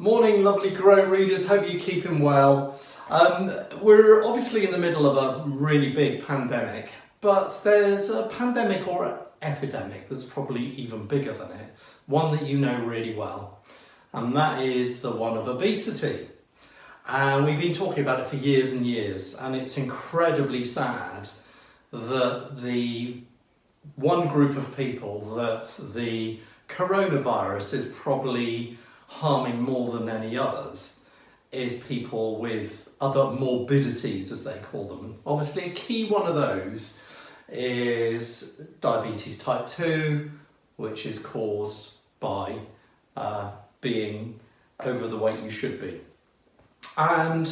Morning, lovely Grow readers. Hope you're keeping well. We're obviously in the middle of a really big pandemic, but there's a pandemic or an epidemic that's probably even bigger than it, one that you know really well, and that is the one of obesity. And we've been talking about it for years and years, and it's incredibly sad that the one group of people that the coronavirus is probably harming more than any others is people with other morbidities, as they call them. Obviously, a key one of those is diabetes type 2, which is caused by being over the weight you should be. And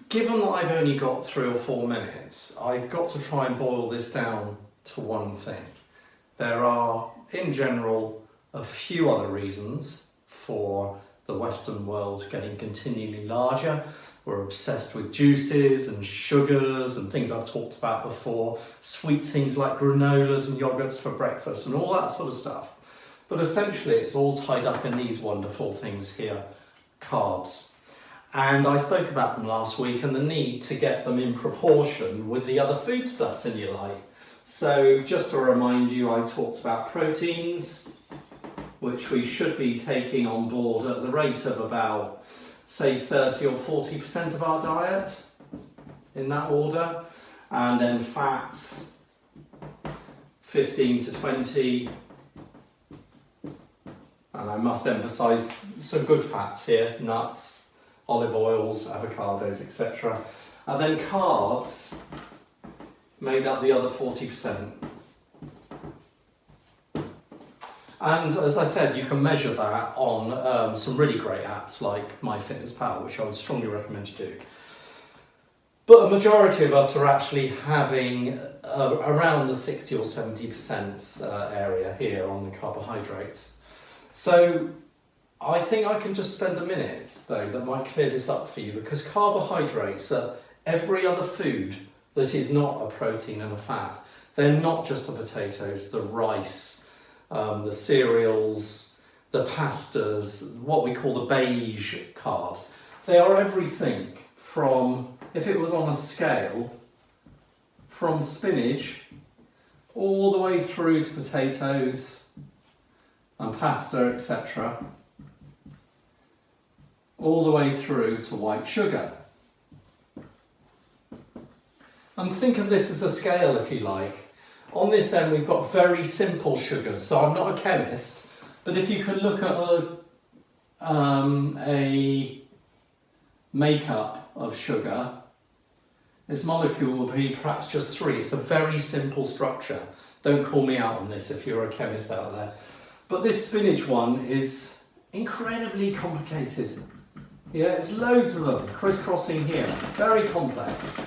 given that I've only got 3 or 4 minutes, I've got to try and boil this down to one thing. There are, in general, a few other reasons for the Western world getting continually larger. We're obsessed with juices and sugars and things I've talked about before, sweet things like granolas and yogurts for breakfast and all that sort of stuff. But essentially it's all tied up in these wonderful things here, carbs. And I spoke about them last week and the need to get them in proportion with the other foodstuffs in your life. So just to remind you, I talked about proteins, which we should be taking on board at the rate of about, say, 30 or 40% of our diet, in that order. And then fats, 15 to 20. And I must emphasise some good fats here, nuts, olive oils, avocados, etc. And then carbs made up the other 40%. And as I said, you can measure that on some really great apps like MyFitnessPal, which I would strongly recommend you do. But a majority of us are actually having around the 60 or 70% area here on the carbohydrates. So I think I can just spend a minute, though, that might clear this up for you, because carbohydrates are every other food that is not a protein and a fat. They're not just the potatoes, the rice, the cereals, the pastas, what we call the Bayesian carbs. They are everything from, if it was on a scale, from spinach all the way through to potatoes and pasta, etc., all the way through to white sugar. And think of this as a scale, if you like. On this end, we've got very simple sugars. So I'm not a chemist, but if you could look at a makeup of sugar, this molecule will be perhaps just 3. It's a very simple structure. Don't call me out on this if you're a chemist out there. But this spinach one is incredibly complicated. Yeah, it's loads of them crisscrossing here. Very complex.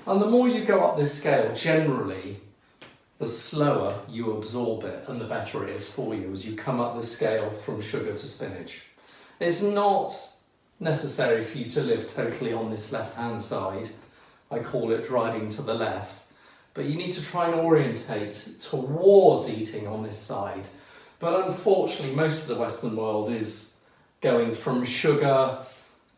And the more you go up this scale, generally, the slower you absorb it and the better it is for you as you come up the scale from sugar to spinach. It's not necessary for you to live totally on this left-hand side. I call it driving to the left. But you need to try and orientate towards eating on this side. But unfortunately, most of the Western world is going from sugar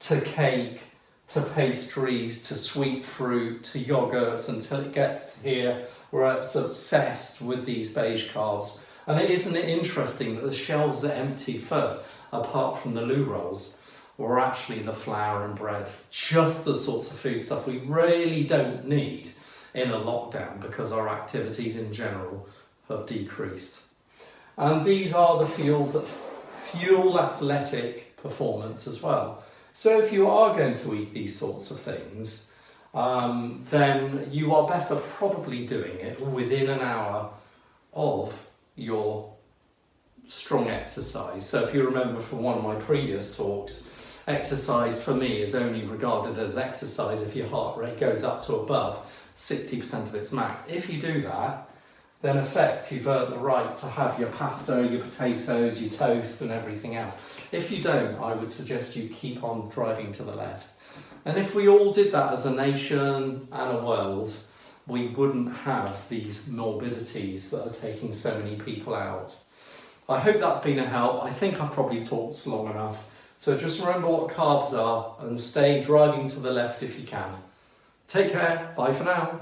to cake to pastries to sweet fruit to yogurts until it gets here. We're obsessed with these beige carbs. And isn't it interesting that the shelves that empty first, apart from the loo rolls, were actually the flour and bread. Just the sorts of food stuff we really don't need in a lockdown because our activities in general have decreased. And these are the fuels that fuel athletic performance as well. So if you are going to eat these sorts of things, then you are better probably doing it within an hour of your strong exercise. So if you remember from one of my previous talks, exercise for me is only regarded as exercise if your heart rate goes up to above 60% of its max. If you do that, then in effect you've earned the right to have your pasta, your potatoes, your toast and everything else. If you don't, I would suggest you keep on driving to the left. And if we all did that as a nation and a world, we wouldn't have these morbidities that are taking so many people out. I hope that's been a help. I think I've probably talked long enough. So just remember what carbs are and stay driving to the left if you can. Take care. Bye for now.